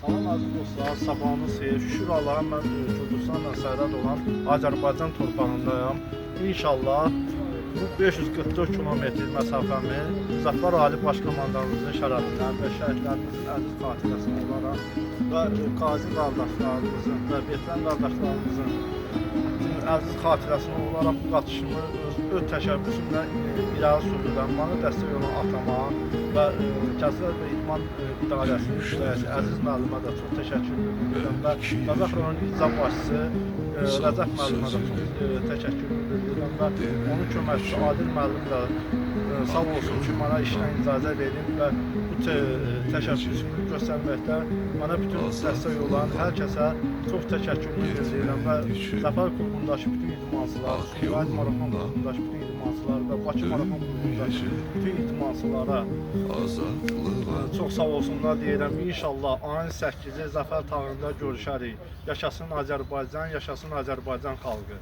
Salam aziz dostlar, sabahınız xeyir. Şükür Allah'a mən Gürcüstanla sərhəd olan Azərbaycan torpağındayım. İnşallah bu 544 kilometr məsafəmi Zəfər Ali Baş Komandanımızın şərəfindən və şəhidlərimizin əziz xatirəsinə olaraq və qazi qardaşlarımızın və veteran qardaşlarımızın əziz xatirəsinə olaraq bu qaçışımı öz təşəbbüsümlə irəli sürdürəm. Bana dəstək olan atama və Kəsrət və İdman İdarəsinin işləyəsi əziz müəllimə də çox təşəkkür edirəm və Qazax rayon icra başçısı Rəcəb müəllimə də çox təşəkkür edirəm və onun köməkçisi Adil müəllim də sağ olsun ki, mənə işdən icazə verib və bu təşəbbüsümü göstərməkdə mənə bütün dəstək olan hər kəsə çox təşəkkür edirəm və Zəfər klubundakı bütün idmançılar, Sumqayıt Marafon klubundakı bütün idmançılar və Bakı Marafon klubundakı bütün idmançılara çox sağ olsunlar deyirəm. İnşallah ayın 8-i Zəfər tağında görüşərik. Yaşasın Azərbaycan, yaşasın Azərbaycan xalqı.